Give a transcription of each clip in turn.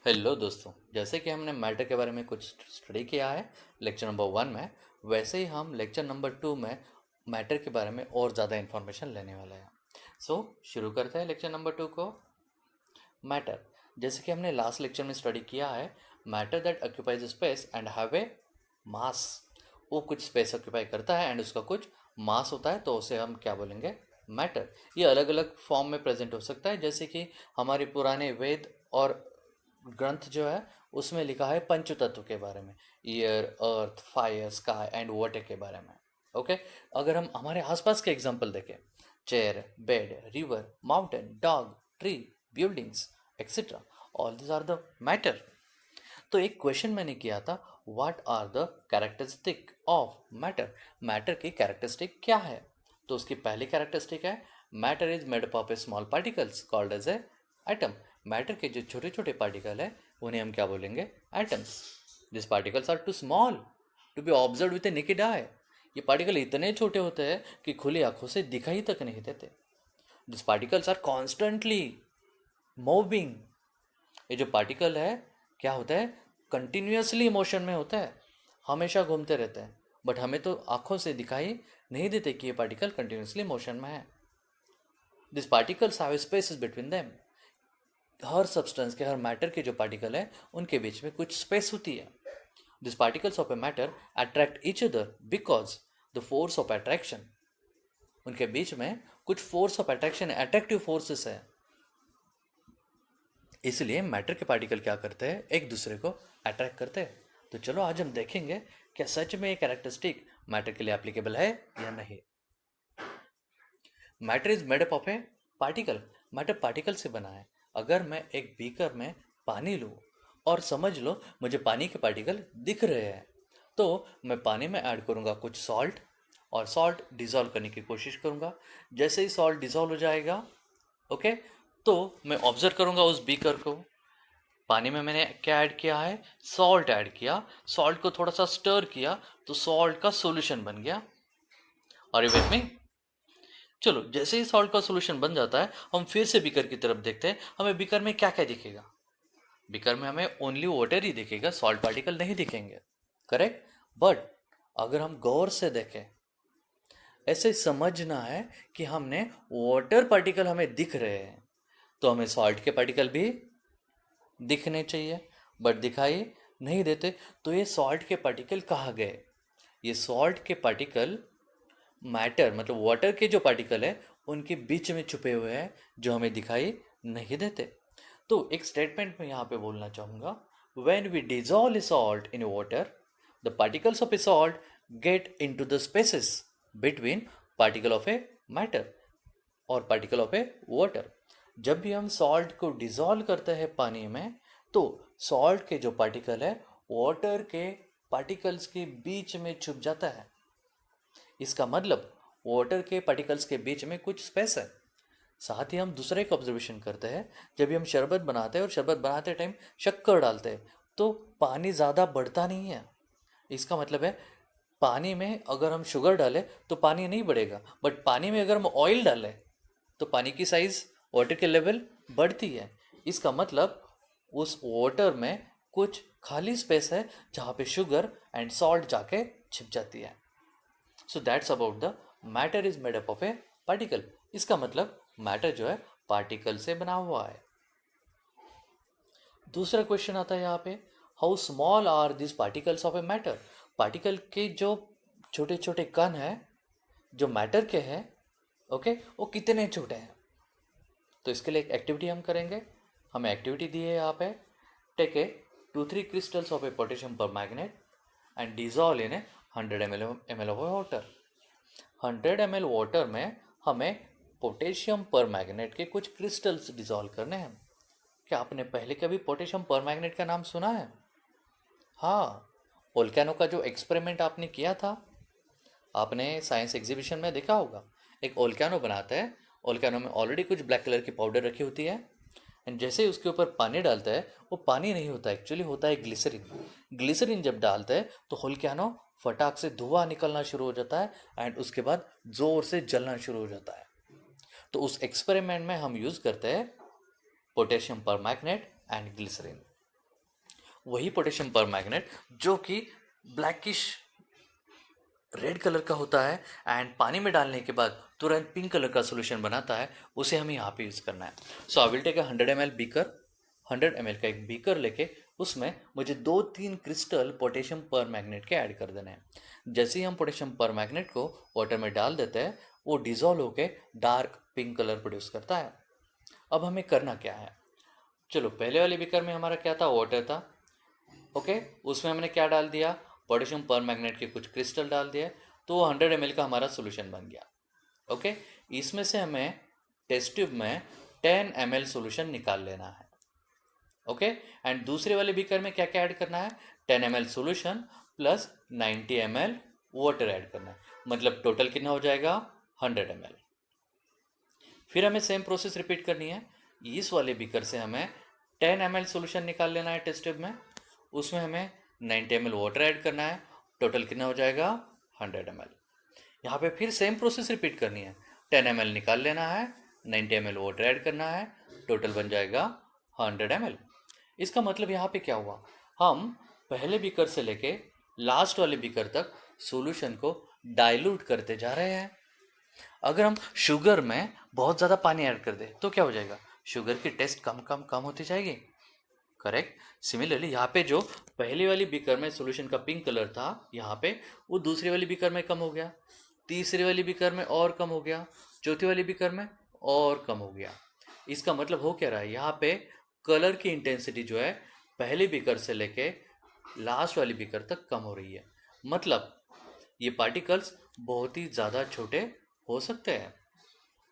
Hello दोस्तों, जैसे कि हमने मैटर के बारे में कुछ स्टडी किया है लेक्चर नंबर 1 में, वैसे ही हम लेक्चर नंबर 2 में मैटर के बारे में और ज़्यादा इन्फॉर्मेशन लेने वाले हैं। शुरू करते हैं लेक्चर नंबर 2 को। मैटर, जैसे कि हमने लास्ट लेक्चर में स्टडी किया है, matter that occupies space and have a mass. वो कुछ स्पेस ऑक्यूपाई करता है एंड उसका कुछ मास होता है, तो उसे हम क्या बोलेंगे? मैटर। ये अलग अलग फॉर्म में प्रेजेंट हो सकता है, जैसे कि हमारे पुराने वेद और ग्रंथ जो है उसमें लिखा है पंच तत्व के बारे में, year, earth, fire, sky and water के बारे में। ओके, अगर हम हमारे आसपास के एग्जांपल देखें, chair, bed, river, mountain, dog, tree, buildings etcetera, all this are the matter. तो एक क्वेश्चन मैंने किया था, what are the characteristic of matter? Matter की कैरेक्टरिस्टिक क्या है? तो उसकी पहली कैरेक्टरिस्टिक है, matter is made up of a small particles called as a atom. Matter के जो छोटे छोटे पार्टिकल है उन्हें हम क्या बोलेंगे? Atoms. This particles are too small to be observe with a naked eye. ये पार्टिकल इतने छोटे होते हैं कि खुली आंखों से दिखाई तक नहीं देते। This particles are constantly moving. ये जो पार्टिकल है क्या होता है? कंटिन्यूसली मोशन में होता है, हमेशा घूमते रहते हैं, बट हमें तो आंखों से दिखाई नहीं देते कि ये पार्टिकल कंटिन्यूसली मोशन में है। This particles have spaces between them. Her substance के, हर मैटर के जो पार्टिकल है उनके बीच में कुछ स्पेस होती है। This particles of a matter attract each other because the force of attraction. उनके बीच में कुछ force of attraction, attractive forces है, इसलिए मैटर के पार्टिकल क्या करते हैं? एक दूसरे को अट्रैक्ट करते हैं। तो चलो आज हम देखेंगे क्या सच में ये कैरेक्टरिस्टिक मैटर के लिए एप्लीकेबल है या नहीं। Matter is made up of A particle. Matter particle से बना है। अगर मैं एक बीकर में पानी लूँ और समझ लो मुझे पानी के पार्टिकल दिख रहे हैं, तो मैं पानी में ऐड करूँगा कुछ सॉल्ट और सॉल्ट डिज़ोल्व करने की कोशिश करूँगा। जैसे ही सॉल्ट डिज़ोल्व हो जाएगा, ओके, तो मैं ऑब्जर्व करूँगा उस बीकर को। पानी में मैंने क्या ऐड किया है? सॉल्ट ऐड किया। सॉल्ट को थोड़ा सा स्टर किया तो सॉल्ट का सॉल्यूशन बन गया। और इवेंट में चलो, जैसे ही सॉल्ट का सॉल्यूशन बन जाता है, हम फिर से बीकर की तरफ देखते हैं। हमें बीकर में क्या क्या दिखेगा? बीकर में हमें ओनली वाटर ही दिखेगा, सॉल्ट पार्टिकल नहीं दिखेंगे, करेक्ट? बट अगर हम गौर से देखें, ऐसे समझना है कि हमने वाटर पार्टिकल हमें दिख रहे हैं, तो हमें सॉल्ट के पार्टिकल भी दिखने चाहिए, बट दिखाई नहीं देते। तो ये सॉल्ट के पार्टिकल कहाँ गए? ये सॉल्ट के पार्टिकल मैटर मतलब वाटर के जो पार्टिकल है उनके बीच में छुपे हुए हैं, जो हमें दिखाई नहीं देते। तो एक स्टेटमेंट में यहाँ पे बोलना चाहूँगा, when we dissolve a salt in water, the particles of a salt get into the spaces between particle of a matter और पार्टिकल ऑफ ए वाटर। जब भी हम सॉल्ट को डिजॉल्व करते हैं पानी में, तो सॉल्ट के जो पार्टिकल है वाटर के पार्टिकल्स के बीच में छुप जाता है। इसका मतलब वाटर के पार्टिकल्स के बीच में कुछ स्पेस है। साथ ही हम दूसरा एक ऑब्जर्वेशन करते हैं, जब भी हम शरबत बनाते हैं और शरबत बनाते टाइम शक्कर डालते हैं, तो पानी ज़्यादा बढ़ता नहीं है। इसका मतलब है पानी में अगर हम शुगर डालें तो पानी नहीं बढ़ेगा, बट पानी में अगर हम ऑयल डालें तो पानी की साइज, वाटर के लेवल बढ़ती है। इसका मतलब उस वाटर में कुछ खाली स्पेस है जहाँ पे शुगर एंड सॉल्ट जाके छिप जाती है। So that's about the matter is made up of A particle. इसका मतलब मैटर जो है पार्टिकल से बना हुआ है। दूसरा क्वेश्चन आता है यहाँ पे, how small are this particles of a matter? Particle के जो छोटे छोटे कण हैं जो मैटर के हैं, ओके, वो कितने छोटे हैं? तो इसके लिए एक एक्टिविटी हम करेंगे। हमें एक्टिविटी दी है यहाँ पे, take a 2-3 crystals of a potassium permanganate and dissolve in a 100 ml of water. 100 ml water में हमें पोटेशियम पर मैग्नेट के कुछ क्रिस्टल्स डिजॉल्व करने हैं। क्या आपने पहले कभी पोटेशियम पर मैग्नेट का नाम सुना है? हाँ, वोल्केनो का जो एक्सपेरिमेंट आपने किया था, आपने साइंस एग्जीबिशन में देखा होगा। एक वोल्केनो बनाता है, वोल्केनो में ऑलरेडी कुछ ब्लैक कलर की पाउडर रखी होती है, एंड जैसे ही उसके ऊपर पानी डालता है, वो पानी नहीं होता, एक्चुअली होता है ग्लिसरीन। ग्लिसरीन जब डालता है तो वोल्केनो फटाक से धुआं निकलना शुरू हो जाता है एंड उसके बाद ज़ोर से जलना शुरू हो जाता है। तो उस एक्सपेरिमेंट में हम यूज़ करते हैं पोटेशियम परमैंगनेट एंड ग्लिसरीन। वही पोटेशियम परमैंगनेट जो कि ब्लैकिश रेड कलर का होता है एंड पानी में डालने के बाद तुरंत पिंक कलर का सोल्यूशन बनाता है, उसे हमें यहाँ पे यूज़ करना है। So I will take a 100 ml beaker, 100 ml का एक बीकर लेके उसमें मुझे 2-3 क्रिस्टल पोटेशियम परमैंगनेट के ऐड कर देने हैं। जैसे ही हम पोटेशियम परमैंगनेट को वाटर में डाल देते हैं, वो डिजोल्व होके डार्क पिंक कलर प्रोड्यूस करता है। अब हमें करना क्या है, चलो पहले वाले बीकर में हमारा क्या था, वाटर था। ओके, उसमें हमने क्या डाल दिया, पोटेशियम परमैंगनेट के कुछ क्रिस्टल डाल दिए, तो 100 ml का हमारा सोल्यूशन बन गया। ओके, इसमें से हमें टेस्ट ट्यूब में 10 ml सोल्यूशन निकाल लेना है। ओके, एंड दूसरे वाले बीकर में क्या क्या ऐड करना है, 10 ml solution plus 90 ml water add करना है, मतलब टोटल कितना हो जाएगा, 100 ml। फिर हमें सेम प्रोसेस रिपीट करनी है। इस वाले बीकर से हमें 10 ml सोल्यूशन निकाल लेना है टेस्ट ट्यूब में, उसमें हमें 90 ml वाटर ऐड करना है, टोटल कितना हो जाएगा, 100 ml। यहाँ पे फिर सेम प्रोसेस रिपीट करनी है, 10 ml निकाल लेना है, 90 ml वाटर ऐड करना है, टोटल बन जाएगा 100 ml। इसका मतलब यहाँ पे क्या हुआ, हम पहले बीकर से लेके लास्ट वाले बीकर तक सॉल्यूशन को डाइल्यूट करते जा रहे हैं। अगर हम शुगर में बहुत ज़्यादा पानी ऐड कर दें तो क्या हो जाएगा, शुगर की टेस्ट कम कम कम होती जाएगी। करेक्ट। सिमिलरली यहाँ पे जो पहली वाली बीकर में सॉल्यूशन का पिंक कलर था, यहाँ पे वो दूसरी वाली बीकर में कम हो गया, तीसरी वाली बीकर में और कम हो गया, चौथी वाली बीकर में और कम हो गया। इसका मतलब हो क्या रहा है, यहाँ पे कलर की इंटेंसिटी जो है पहले बीकर से लेके लास्ट वाली बीकर तक कम हो रही है। मतलब ये पार्टिकल्स बहुत ही ज़्यादा छोटे हो सकते हैं।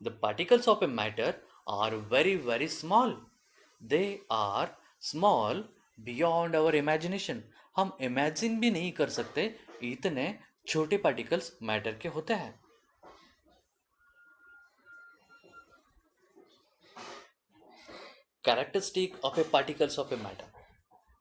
The particles of a matter are very very small, they are small beyond our imagination. हम इमेजिन भी नहीं कर सकते इतने छोटे पार्टिकल्स मैटर के होते हैं। Characteristic of A particles of a matter,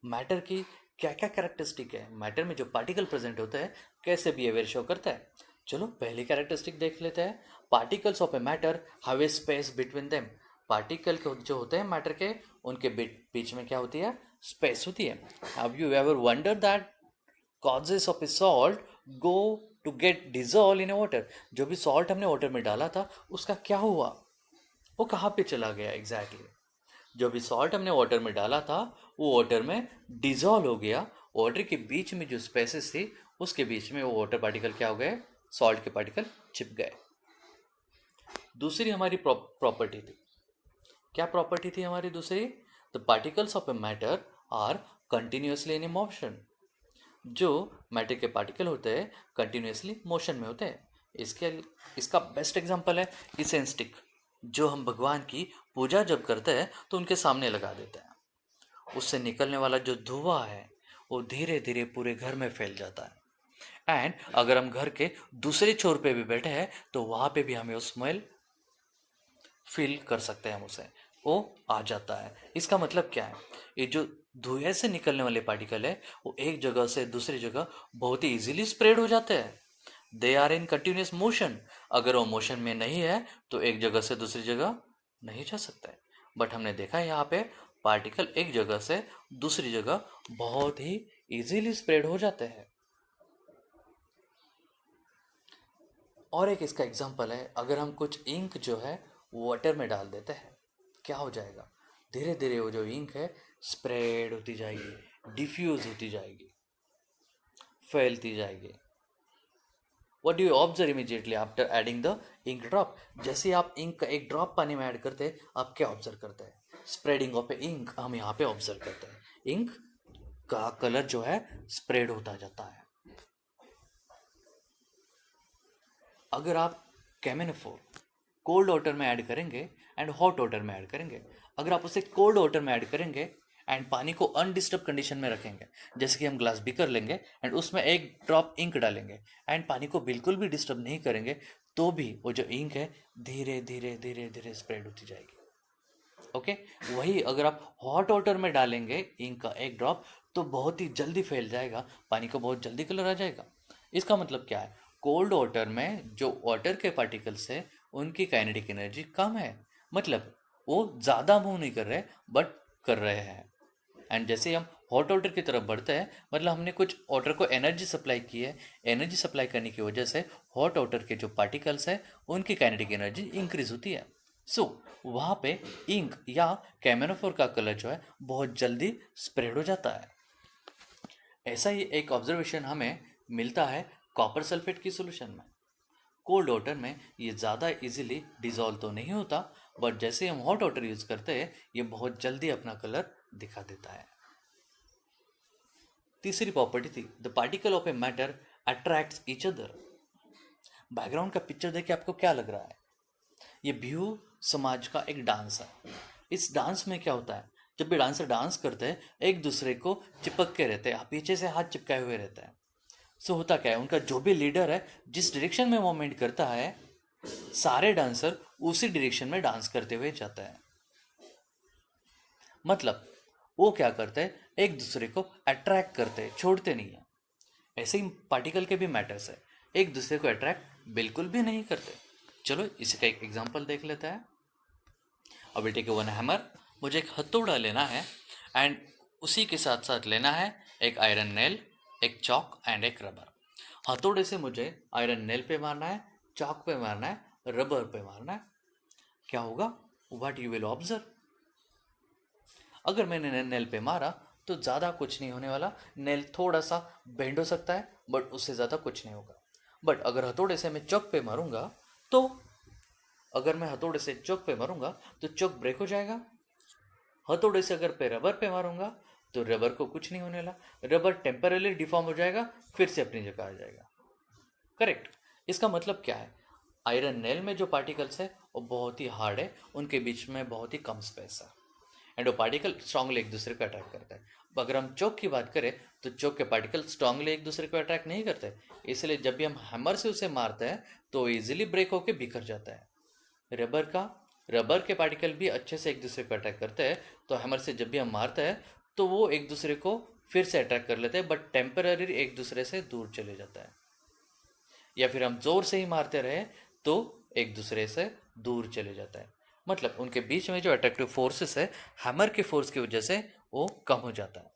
matter की क्या क्या कैरेक्टरिस्टिक है, मैटर में जो पार्टिकल प्रेजेंट होते हैं कैसे बिहेवियर शो करता है। चलो पहली कैरेक्टरिस्टिक देख लेते हैं। Particles of a matter have a space between them. Particle जो होते हैं मैटर के, उनके बीच में क्या होती है, स्पेस होती है। Have you ever wonder that causes of a salt go to get dissolve in a water. जो भी सॉल्ट हमने वाटर में डाला था उसका क्या हुआ, वो कहाँ पे चला गया एग्जैक्टली। जो भी सॉल्ट हमने वाटर में डाला था वो वाटर में डिजॉल्व हो गया, वाटर के बीच में जो स्पेसेस थी उसके बीच में वो वाटर पार्टिकल क्या हो गए, सॉल्ट के पार्टिकल चिप गए। दूसरी हमारी प्रॉपर्टी थी, क्या प्रॉपर्टी थी हमारी दूसरी, the particles of a matter are continuously in motion. जो मैटर के पार्टिकल होते हैं कंटिन्यूसली मोशन में होते हैं। इसका बेस्ट एग्जांपल है इंसेंस स्टिक, जो हम भगवान की पूजा जब करते हैं तो उनके सामने लगा देते हैं। उससे निकलने वाला जो धुआं है वो धीरे धीरे पूरे घर में फैल जाता है, एंड अगर हम घर के दूसरे छोर पे भी बैठे हैं तो वहाँ पे भी हमें वो स्मेल फील कर सकते हैं, हम उसे, वो आ जाता है। इसका मतलब क्या है, ये जो धुएं से निकलने वाले पार्टिकल है वो एक जगह से दूसरी जगह बहुत ही इजीली स्प्रेड हो जाते हैं। They are in continuous motion. अगर वो मोशन में नहीं है तो एक जगह से दूसरी जगह नहीं जा सकता है। बट हमने देखा है यहाँ पे पार्टिकल एक जगह से दूसरी जगह बहुत ही इजीली स्प्रेड हो जाते हैं। और एक इसका एग्जांपल है, अगर हम कुछ इंक जो है वाटर में डाल देते हैं क्या हो जाएगा, धीरे धीरे वो जो इंक है स्प्रेड होती जाएगी, डिफ्यूज होती जाएगी, फैलती जाएगी। What do you observe immediately after adding the ink drop? जैसे आप इंक का एक ड्रॉप पानी में ऐड करते हैं आप क्या ऑब्जर्व करते हैं, स्प्रेडिंग ऑफ ए इंक हम यहाँ पे ऑब्जर्व करते हैं। इंक का कलर जो है स्प्रेड होता जाता है। अगर आप कैमेनोफोर कोल्ड वाटर में ऐड करेंगे एंड हॉट वाटर में ऐड करेंगे, अगर आप उसे कोल्ड वाटर में ऐड करेंगे एंड पानी को अनडिस्टर्ब कंडीशन में रखेंगे, जैसे कि हम ग्लास बीकर लेंगे एंड उसमें एक ड्रॉप इंक डालेंगे एंड पानी को बिल्कुल भी डिस्टर्ब नहीं करेंगे, तो भी वो जो इंक है धीरे धीरे धीरे धीरे स्प्रेड होती जाएगी। ओके, वही अगर आप हॉट वाटर में डालेंगे इंक का एक ड्रॉप तो बहुत ही जल्दी फैल जाएगा, पानी को बहुत जल्दी कलर आ जाएगा। इसका मतलब क्या है, कोल्ड वाटर में जो वाटर के पार्टिकल्स है उनकी काइनेटिक एनर्जी कम है, मतलब वो ज़्यादा मूव नहीं कर रहे बट कर रहे हैं। एंड जैसे हम हॉट वाटर की तरफ बढ़ते हैं, मतलब हमने कुछ वाटर को एनर्जी सप्लाई की है। एनर्जी सप्लाई करने की वजह से हॉट वाटर के जो पार्टिकल्स है उनकी काइनेटिक एनर्जी इंक्रीज होती है। सो वहाँ पे इंक या कैमेनोफोर का कलर जो है बहुत जल्दी स्प्रेड हो जाता है। ऐसा ही एक ऑब्जर्वेशन हमें मिलता है कॉपर सल्फेट की सोल्यूशन में। कोल्ड वाटर में ये ज़्यादा इजीली डिजॉल्व तो नहीं होता, बट जैसे हम हॉट वाटर यूज़ करते हैं ये बहुत जल्दी अपना कलर दिखा देता है। तीसरी प्रॉपर्टी थी the particle of a matter attracts each other. Background का पिक्चर देख के आपको क्या लग रहा है? ये बिहू समाज का एक डांस है। इस डांस में क्या होता है, जब भी डांसर डांस करते हैं एक दूसरे को चिपक के रहते हैं, पीछे से हाथ चिपकाए हुए रहते हैं। सो होता क्या है, उनका जो भी लीडर है जिस डायरेक्शन में मूवमेंट करता है सारे डांसर उसी डायरेक्शन में डांस करते हुए जाते हैं। मतलब वो क्या करते हैं, एक दूसरे को अट्रैक्ट करते हैं, छोड़ते नहीं है। ऐसे ही पार्टिकल के भी मैटर्स है, एक दूसरे को अट्रैक्ट बिल्कुल भी नहीं करते। चलो इसी का एक एग्जांपल देख लेते हैं। अब टेक वन हैमर, मुझे एक हथौड़ा लेना है एंड उसी के साथ साथ लेना है एक आयरन नेल, एक चौक एंड एक रबर। हथौड़े से मुझे आयरन नेल पे मारना है, चौक पे मारना है, रबर पे मारना है। क्या होगा, व्हाट यू विल ऑब्जर्व? अगर मैंने नेल पे मारा तो ज़्यादा कुछ नहीं होने वाला, नेल थोड़ा सा बेंड हो सकता है बट उससे ज़्यादा कुछ नहीं होगा। बट अगर हथौड़े से मैं चौक पे मारूंगा तो अगर मैं हथौड़े से चौक पे मारूंगा तो चौक ब्रेक हो जाएगा। हथौड़े से अगर पे रबर पे मारूंगा तो रबर को कुछ नहीं होने वाला, रबर टेम्परली डिफॉर्म हो जाएगा, फिर से अपनी जगह आ जाएगा। करेक्ट। इसका मतलब क्या है, आयरन नेल में जो पार्टिकल्स है वो बहुत ही हार्ड है, उनके बीच में बहुत ही कम स्पेस है एंड वो पार्टिकल स्ट्रांगली एक दूसरे को अट्रैक्ट करता है। अब अगर हम चौक की बात करें तो चौक के पार्टिकल स्ट्रांगली एक दूसरे को अट्रैक्ट नहीं करते, इसलिए जब भी हम हैमर से उसे मारते हैं तो इजीली ब्रेक होकर बिखर जाता है। रबर के पार्टिकल भी अच्छे से एक दूसरे को अट्रैक्ट करते हैं, तो हैमर से जब भी हम मारते हैं तो वो एक दूसरे को फिर से अट्रैक्ट कर लेते हैं बट टेम्पररी एक दूसरे से दूर चले जाता है। या फिर हम जोर से ही मारते रहे तो एक दूसरे से दूर चले जाता है। मतलब उनके बीच में जो अट्रैक्टिव फोर्सेस है हैमर के फोर्स की वजह से वो कम हो जाता है।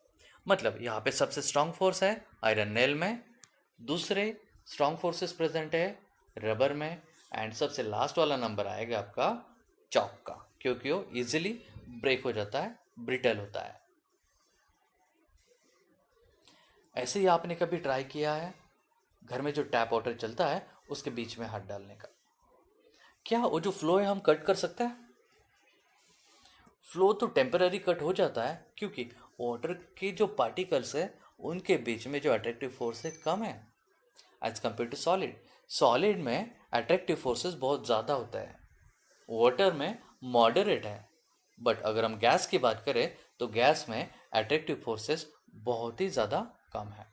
मतलब यहाँ पे सबसे स्ट्रांग फोर्स है आयरन नेल में, दूसरे स्ट्रांग फोर्सेस प्रेजेंट है रबर में, एंड सबसे लास्ट वाला नंबर आएगा आपका चौक का, क्योंकि वो इजीली ब्रेक हो जाता है, ब्रिटल होता है। ऐसे ही आपने कभी ट्राई किया है घर में जो टैप वाटर चलता है उसके बीच में हाथ डालने का? क्या वो जो फ्लो है हम कट कर सकते हैं? फ्लो तो टेम्पररी कट हो जाता है क्योंकि वाटर के जो पार्टिकल्स है उनके बीच में जो अट्रैक्टिव फोर्स है कम है as compare to solid. Solid में अट्रैक्टिव फोर्सेस बहुत ज़्यादा होता है, वाटर में मॉडरेट है। बट अगर हम गैस की बात करें तो गैस में अट्रैक्टिव फोर्सेस बहुत ही ज़्यादा कम है।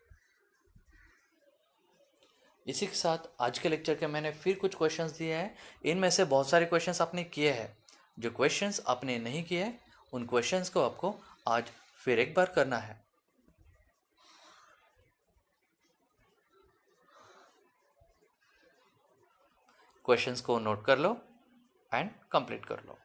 इसी के साथ आज के लेक्चर के मैंने फिर कुछ क्वेश्चंस दिए हैं। इनमें से बहुत सारे क्वेश्चंस आपने किए हैं, जो क्वेश्चंस आपने नहीं किए उन क्वेश्चंस को आपको आज फिर एक बार करना है। क्वेश्चंस को नोट कर लो एंड कंप्लीट कर लो।